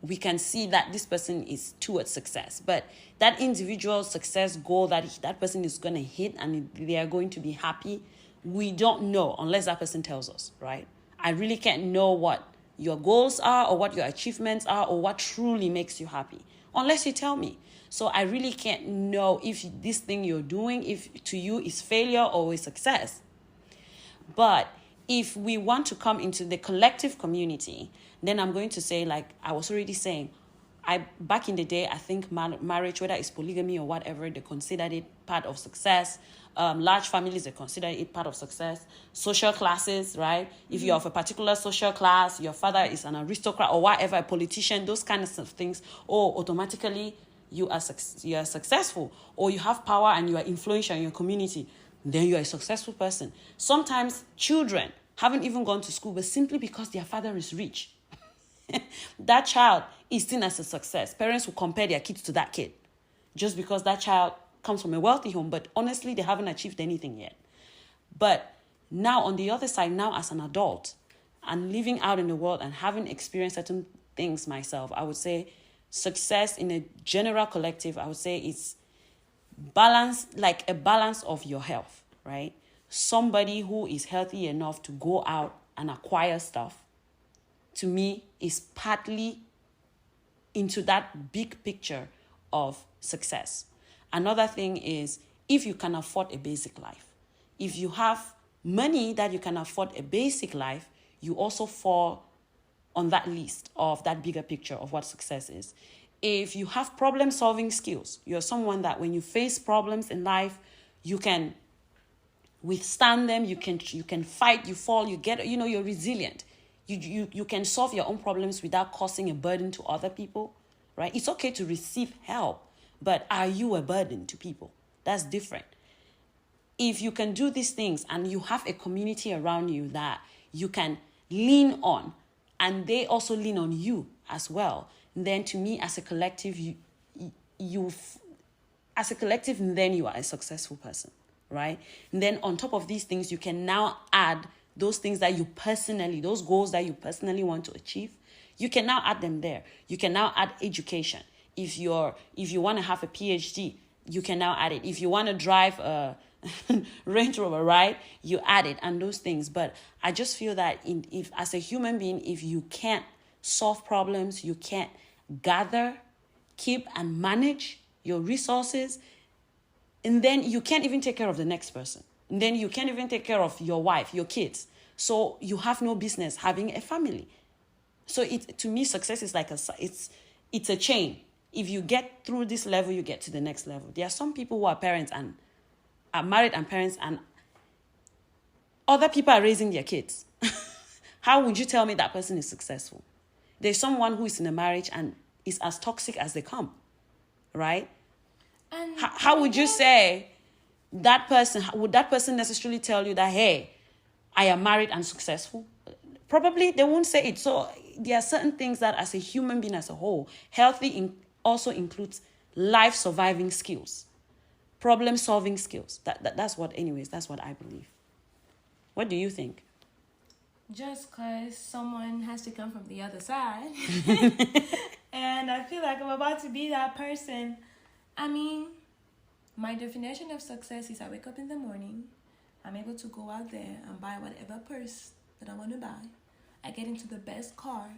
we can see that this person is towards success. But that individual success goal that person is going to hit and they are going to be happy, we don't know unless that person tells us, right? I really can't know what your goals are or what your achievements are or what truly makes you happy unless you tell me. So I really can't know if this thing you're doing, if to you is failure or is success. But if we want to come into the collective community, then I'm going to say, like I was already saying, back in the day, I think marriage, whether it's polygamy or whatever, they considered it part of success. Large families, they consider it part of success. Social classes, right? If you're of a particular social class, your father is an aristocrat or whatever, a politician, those kinds of things, automatically you are successful, or you have power and you are influential in your community, then you are a successful person. Sometimes children haven't even gone to school, but simply because their father is rich, that child is seen as a success. Parents will compare their kids to that kid just because that child comes from a wealthy home, but honestly, they haven't achieved anything yet. But now on the other side, now as an adult and living out in the world and having experienced certain things myself, I would say success in a general collective, I would say it's balance, like a balance of your health, right? Somebody who is healthy enough to go out and acquire stuff, to me, is partly into that big picture of success. Another thing is if you can afford a basic life. If you have money that you can afford a basic life, you also fall on that list of that bigger picture of what success is. If you have problem-solving skills, you're someone that when you face problems in life, you can withstand them, you can fight, you fall, you get, you're resilient. You can solve your own problems without causing a burden to other people, right? It's okay to receive help, but are you a burden to people? That's different. If you can do these things and you have a community around you that you can lean on, and they also lean on you as well, then to me, as a collective, then you are a successful person, right? And then on top of these things, you can now add those things that you personally, those goals that you personally want to achieve. You can now add them there. You can now add education. If you want to have a PhD, you can now add it. If you want to drive a Range Rover, right, you add it and those things. But I just feel that if as a human being, if you can't solve problems, you can't gather, keep and manage your resources, and then you can't even take care of the next person. And then you can't even take care of your wife, your kids. So you have no business having a family. So to me, success is like it's a chain. If you get through this level, you get to the next level. There are some people who are parents and are married and parents, and other people are raising their kids. How would you tell me that person is successful? There's someone who is in a marriage and is as toxic as they come, right? And how would you say that person, would that person necessarily tell you that, hey, I am married and successful? Probably they won't say it. So there are certain things that as a human being as a whole, healthy also includes life surviving skills, problem solving skills. That's what I believe. What do you think? Just because someone has to come from the other side. And I feel like I'm about to be that person. I mean, my definition of success is I wake up in the morning, I'm able to go out there and buy whatever purse that I want to buy. I get into the best car,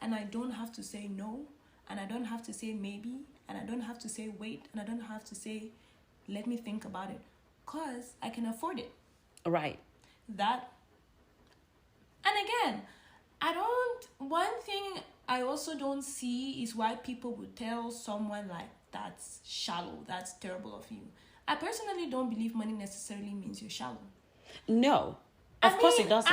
and I don't have to say no, and I don't have to say maybe, and I don't have to say wait, and I don't have to say let me think about it, because I can afford it. Right. That. And again, one thing I also don't see is why people would tell someone like, that's shallow, that's terrible of you. I personally don't believe money necessarily means you're shallow. No, of course it doesn't.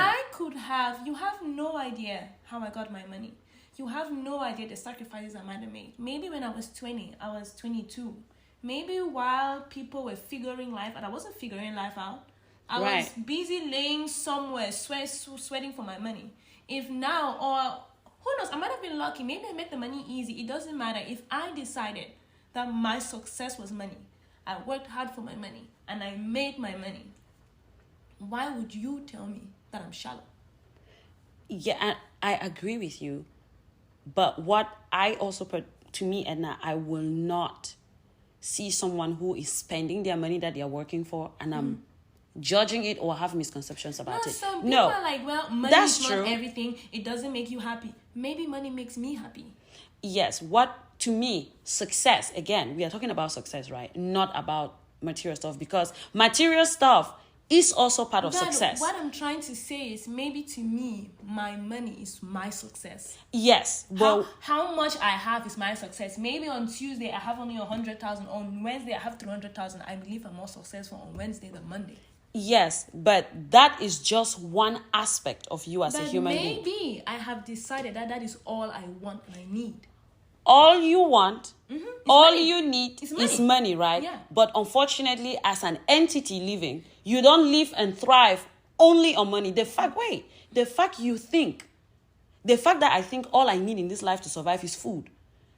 You have no idea how I got my money. You have no idea the sacrifices I might have made. Maybe when I was 20, I was 22. Maybe while people were figuring life out, I wasn't figuring life out. I was busy laying somewhere, sweating for my money. If now, or who knows, I might have been lucky. Maybe I made the money easy. It doesn't matter. If I decided that my success was money, I worked hard for my money, and I made my money, why would you tell me that I'm shallow? Yeah, I agree with you. But what I also put, to me, Edna, I will not see someone who is spending their money that they're working for, and I'm judging it or have misconceptions about it. Some people are like, well, money is not everything. It doesn't make you happy. Maybe money makes me happy. Yes, to me, success, again, we are talking about success, right? Not about material stuff, because material stuff is also part of success. What I'm trying to say is, maybe to me, my money is my success. Yes. Well, how much I have is my success. Maybe on Tuesday, I have only 100,000. On Wednesday, I have 300,000. I believe I'm more successful on Wednesday than Monday. Yes, but that is just one aspect of you as a human being. Maybe I have decided that is all I want and I need. All you want, all you need is money, right? Yeah. But unfortunately, as an entity living, you don't live and thrive only on money. The fact that I think all I need in this life to survive is food,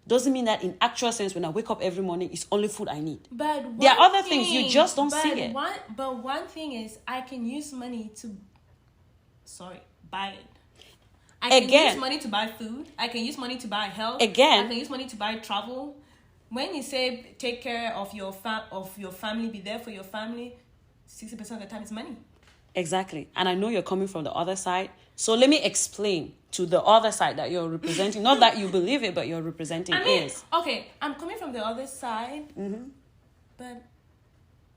doesn't mean that in actual sense, when I wake up every morning, it's only food I need. But there are other things, you just don't see it. But one thing is, I can use money to, buy it. I can use money to buy food. I can use money to buy health. I can use money to buy travel. When you say take care of your family, be there for your family, 60% of the time it's money. Exactly. And I know you're coming from the other side. So let me explain to the other side that you're representing. Not that you believe it, but you're representing Okay, I'm coming from the other side. But,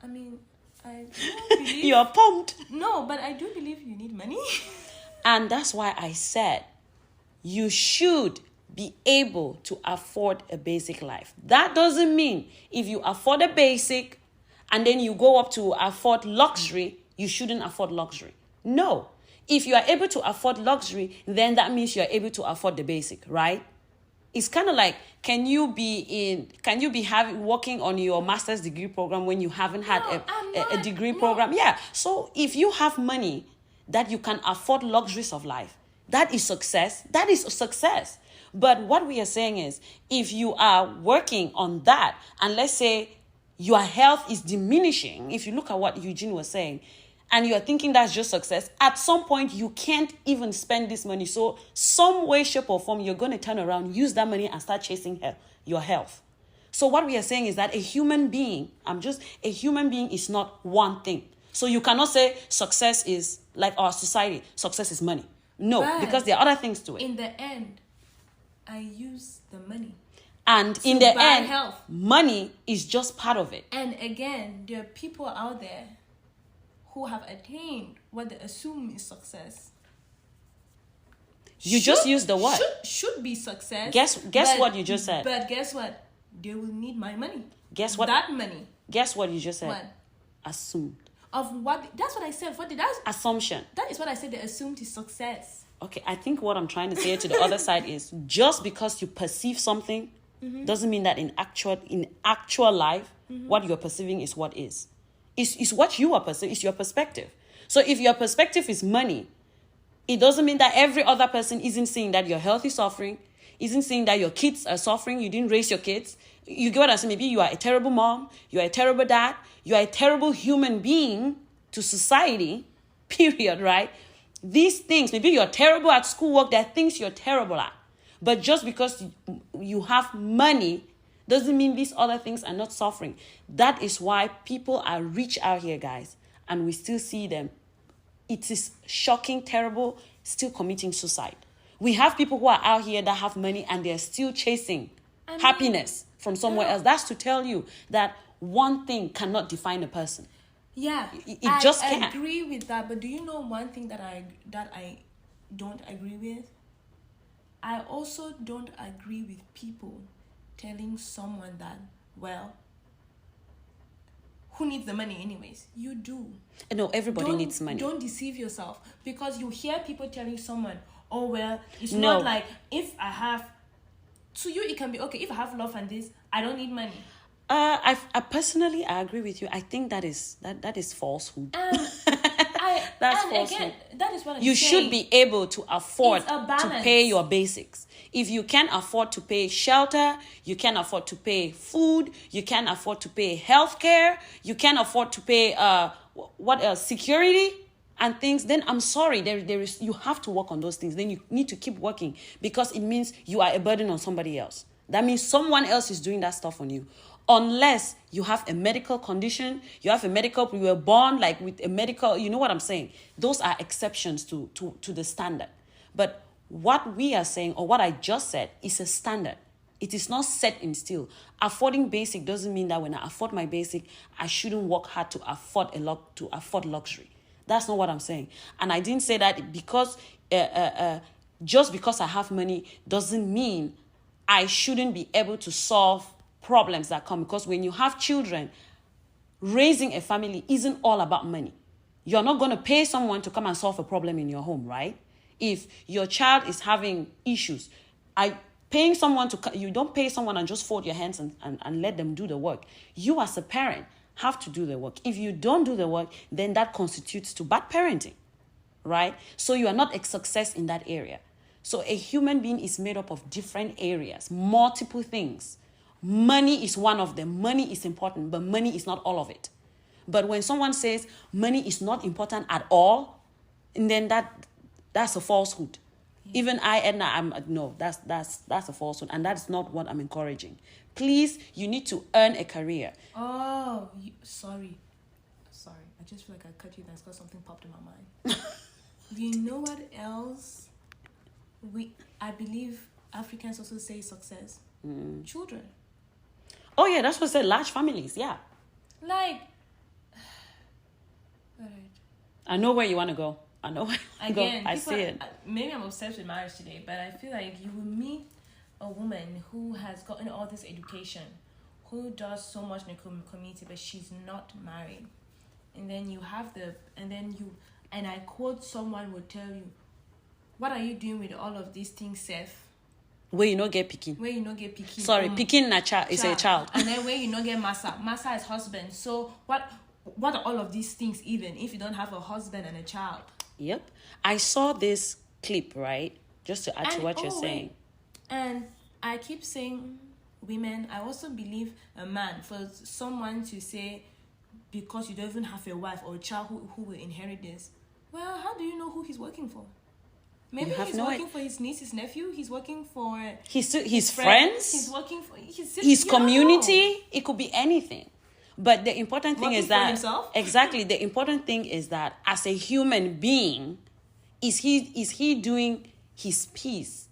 I do believe... You're pumped. No, but I do believe you need money. And that's why I said you should be able to afford a basic life. That doesn't mean if you afford a basic and then you go up to afford luxury, you shouldn't afford luxury. No. If you are able to afford luxury, then that means you are able to afford the basic, right? It's kind of like, can you be working on your master's degree program when you haven't had a degree program? Yeah. So if you have money that you can afford luxuries of life, that is success. That is success. But what we are saying is, if you are working on that, and let's say your health is diminishing, if you look at what Eugene was saying, and you're thinking that's just success, at some point you can't even spend this money. So some way, shape, or form, you're going to turn around, use that money, and start chasing your health. So what we are saying is that a human being is not one thing. So you cannot say success is like our society. Success is money. No, but because there are other things to it. In the end, I use the money. And in the end, money is just part of it. And again, there are people out there who have attained what they assume is success. You just used the word. Should be success. Guess what you just said. But guess what? They will need my money. Guess what? That money. Guess what you just said? What? Assumed. Of what? That's what I said. What did I? Assumption. That is what I said. They assumed is success. Okay, I think what I'm trying to say to the other side is, just because you perceive something doesn't mean that in actual life, what you're perceiving is what is. It's what you are perceiving. It's your perspective. So if your perspective is money, it doesn't mean that every other person isn't seeing that your health is suffering, isn't seeing that your kids are suffering, you didn't raise your kids. You get what I'm saying? Maybe you are a terrible mom, you are a terrible dad, you are a terrible human being to society, period, right? These things, maybe you're terrible at schoolwork, there are things you're terrible at. But just because you have money doesn't mean these other things are not suffering. That is why people are rich out here, guys. and we still see them, it is shocking, terrible, still committing suicide. We have people who are out here that have money and they're still chasing happiness from somewhere else. That's to tell you that one thing cannot define a person. Yeah, It just can't. I agree with that. But do you know one thing that I don't agree with? I also don't agree with people telling someone that, well, who needs the money anyways? You do. No, everybody needs money. Don't deceive yourself, because you hear people telling someone, oh, well, it's No. not like if I have, to you it can be okay, if I have love and this, I don't need money. I personally, I agree with you. I think that is falsehood. That's falsehood. Again, that is what I'm You saying. should be able to afford It's a to balance. pay your basics. If you can afford to pay shelter, you can afford to pay food, you can afford to pay healthcare, you can afford to pay what else, security and things, then I'm sorry, there is, you have to work on those things. Then you need to keep working, because it means you are a burden on somebody else. That means someone else is doing that stuff on you. Unless you have a medical condition, you were born like with a medical, you know what I'm saying? Those are exceptions to the standard. But what we are saying, or what I just said, is a standard. It is not set in steel. Affording basic doesn't mean that when I afford my basic, I shouldn't work hard to afford luxury. That's not what I'm saying. And I didn't say that because just because I have money doesn't mean I shouldn't be able to solve problems that come. Because when you have children, raising a family isn't all about money. You're not going to pay someone to come and solve a problem in your home, right? If your child is having issues, you don't pay someone and just fold your hands and let them do the work. You as a parent have to do the work. If you don't do the work, then that constitutes to bad parenting, right? So you are not a success in that area. So a human being is made up of different areas, multiple things. Money is one of them. Money is important, but money is not all of it. But when someone says money is not important at all, and then that's a falsehood. Even I, Edna, that's a falsehood, and that's not what I'm encouraging. Please, you need to earn a career. Oh, sorry. I just feel like I cut you there because something popped in my mind. Do you know what else? I believe Africans also say success. Children. Oh yeah, that's what I said. Large families, yeah. Like, alright. I know where you want to go. I know where you go. I see it. Maybe I'm obsessed with marriage today, but I feel like you will meet a woman who has gotten all this education, who does so much in the community, but she's not married. And then and I quote, someone will tell you, what are you doing with all of these things, Seth? Where you not get picking. Sorry, picking is a child. And then where you not get Massa is husband. So what are all of these things even if you don't have a husband and a child? Yep. I saw this clip, right? Just to add to what you're saying. And I keep saying women, I also believe a man, for someone to say, because you don't even have a wife or a child who will inherit this, well, how do you know who he's working for? Maybe he's working for his niece, his nephew. He's working for his friends. He's working for his community. It could be anything. But the important thing is that exactly the important thing is that as a human being, is he doing his piece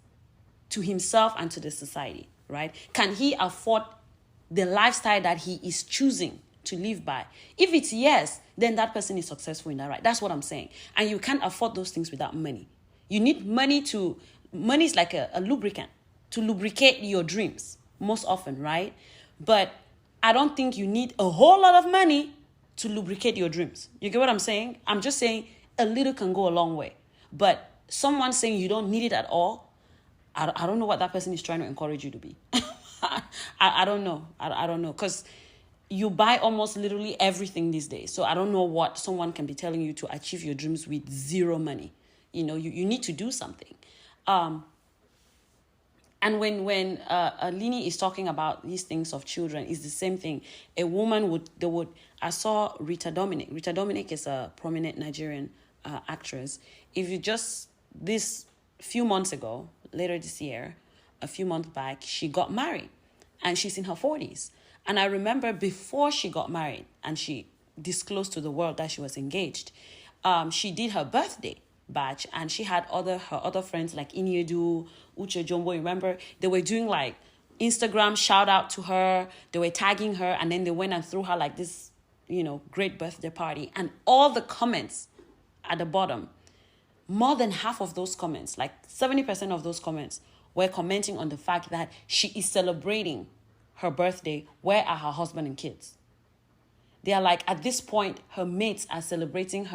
to himself and to the society, right? Can he afford the lifestyle that he is choosing to live by? If it's yes, then that person is successful in that, right? That's what I'm saying. And you can't afford those things without money. You need money is like a lubricant to lubricate your dreams most often, right? But I don't think you need a whole lot of money to lubricate your dreams. You get what I'm saying? I'm just saying a little can go a long way. But someone saying you don't need it at all, I don't know what that person is trying to encourage you to be. I don't know. I don't know. Because you buy almost literally everything these days. So I don't know what someone can be telling you to achieve your dreams with zero money. You know, you need to do something. And when Lini is talking about these things of children, it's the same thing. A woman I saw Rita Dominic. Rita Dominic is a prominent Nigerian actress. This few months ago, later this year, a few months back, she got married and she's in her 40s. And I remember before she got married and she disclose to the world that she was engaged. She did her birthday batch, and she had her other friends like Iniedu, Uche Jumbo. Remember, they were doing like Instagram shout out to her. They were tagging her, and then they went and threw her like this, great birthday party. And all the comments at the bottom, more than half of those comments, like 70% of those comments, were commenting on the fact that she is celebrating her birthday. Where are her husband and kids? They are like, at this point, her mates are celebrating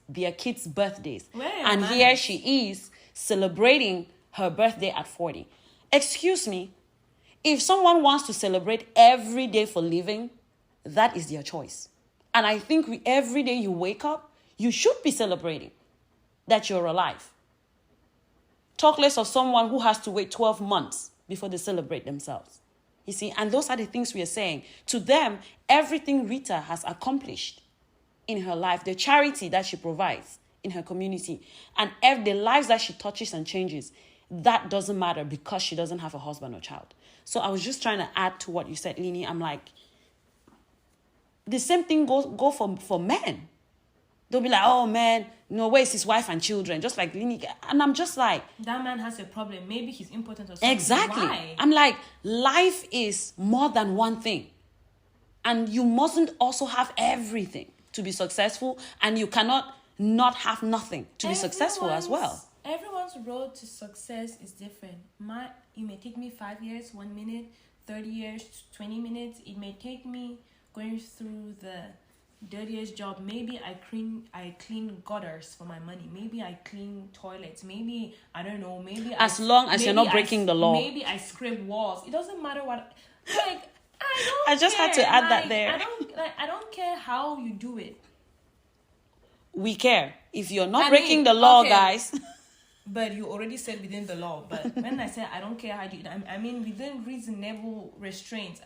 their kids' birthdays. And here she is celebrating her birthday at 40. Excuse me, if someone wants to celebrate every day for living, that is their choice. And I think every day you wake up, you should be celebrating that you're alive. Talk less of someone who has to wait 12 months before they celebrate themselves. You see, and those are the things we are saying. To them, everything Rita has accomplished in her life, the charity that she provides in her community, and the lives that she touches and changes, that doesn't matter because she doesn't have a husband or child. So I was just trying to add to what you said, Lini. I'm like, the same thing go for men. They'll be like, oh man, no, where's his wife and children? Just like Lini. And I'm just like, that man has a problem. Maybe he's important or something. Exactly. Why? I'm like, life is more than one thing. And you mustn't also have everything to be successful. And you cannot not have nothing to be successful as well. Everyone's road to success is different. It may take me 5 years, 1 minute, 30 years, 20 minutes. It may take me going through the dirtiest job. Maybe I clean gutters for my money. Maybe I clean toilets. Maybe I don't know. As long as you're not breaking the law. Maybe I scrape walls. It doesn't matter what. Like I just had to add that there. I don't care how you do it. We care if you're not breaking the law, okay. guys. But you already said within the law. But when I say I don't care how you do it, I mean within reasonable restraints.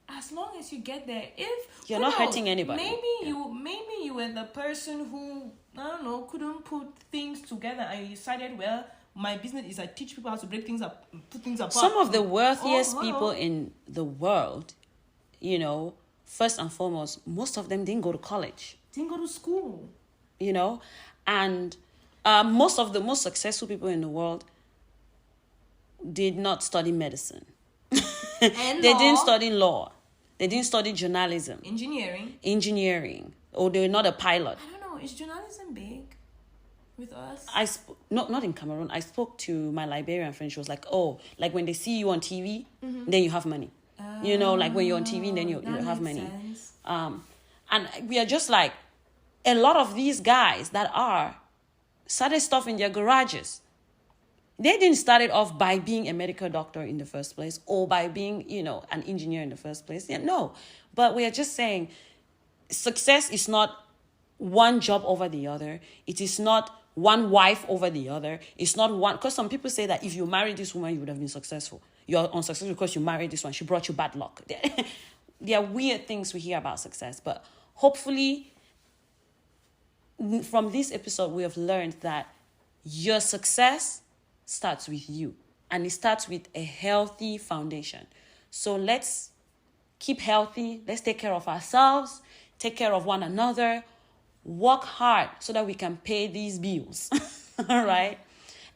As long as you get there, if you're not hurting anybody, maybe you were the person who, I don't know, couldn't put things together, and you decided, well, my business is I teach people how to break things up, put things apart. Some of the wealthiest people in the world, first and foremost, most of them didn't go to college, didn't go to school, and most of the most successful people in the world did not study medicine. They didn't study law. They didn't study journalism. Engineering. Or they were not a pilot. I don't know. Is journalism big with us? Not in Cameroon. I spoke to my Liberian friend. She was like, oh, like when they see you on TV, then you have money. Like when you're on TV, then you have money. Sense. And we are just like, a lot of these guys that started stuff in their garages. They didn't start it off by being a medical doctor in the first place or by being, an engineer in the first place. Yeah, no. But we are just saying success is not one job over the other. It is not one wife over the other. It's not one, because some people say that if you married this woman, you would have been successful. You're unsuccessful because you married this one. She brought you bad luck. There are weird things we hear about success. But hopefully from this episode, we have learned that your success starts with you, and it starts with a healthy foundation. So let's keep healthy. Let's take care of ourselves, take care of one another, work hard so that we can pay these bills, all right?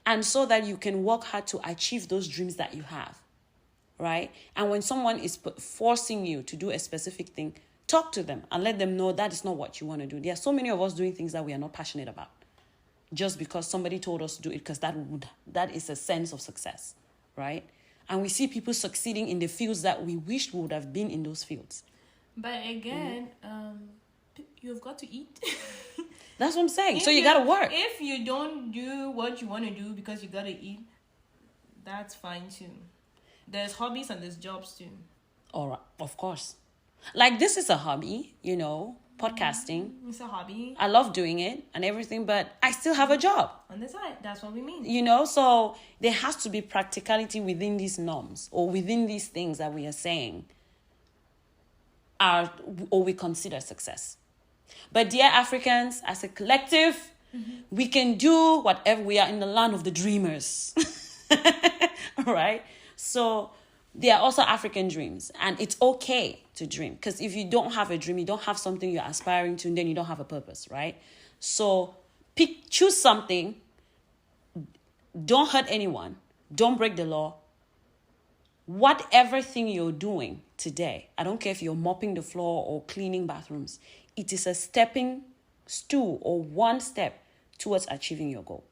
And so that you can work hard to achieve those dreams that you have, right? And when someone is forcing you to do a specific thing, talk to them and let them know that is not what you want to do. There are so many of us doing things that we are not passionate about, just because somebody told us to do it, because that is a sense of success, right? And we see people succeeding in the fields that we wished we would have been in those fields. But again, you've got to eat. That's what I'm saying. So you got to work. If you don't do what you want to do because you got to eat, that's fine too. There's hobbies and there's jobs too. All right, of course. Like this is a hobby, podcasting. It's a hobby. I love doing it and everything, but I still have a job on the side. That's what we mean. So there has to be practicality within these norms or within these things that we are saying we consider success. But dear Africans, as a collective, we can do whatever. We are in the land of the dreamers. All right? So there are also African dreams, and it's okay to dream, because if you don't have a dream, you don't have something you're aspiring to, and then you don't have a purpose, right? So choose something. Don't hurt anyone. Don't break the law. Whatever thing you're doing today, I don't care if you're mopping the floor or cleaning bathrooms, it is a stepping stool or one step towards achieving your goal.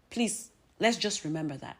Please, let's just remember that.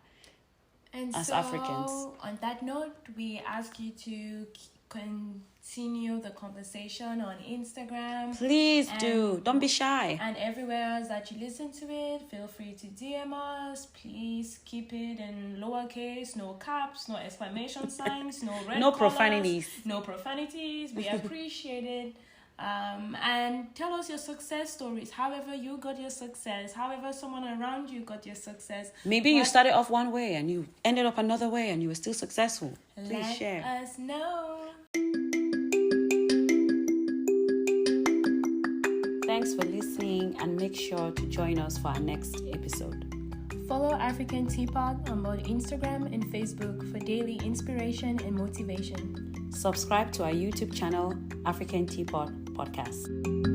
And as so, Africans. On that note, we ask you to continue the conversation on Instagram. Please do. Don't be shy. And everywhere else that you listen to it, feel free to DM us. Please keep it in lowercase, no caps, no exclamation signs, no red No colors, profanities. No profanities. We appreciate it. And tell us your success stories. However you got your success, however someone around you got your success. Maybe you started off one way and you ended up another way and you were still successful. Please share. Let us know. Thanks for listening, and make sure to join us for our next episode. Follow African Teapot on both Instagram and Facebook for daily inspiration and motivation. Subscribe to our YouTube channel, African Teapot Podcast.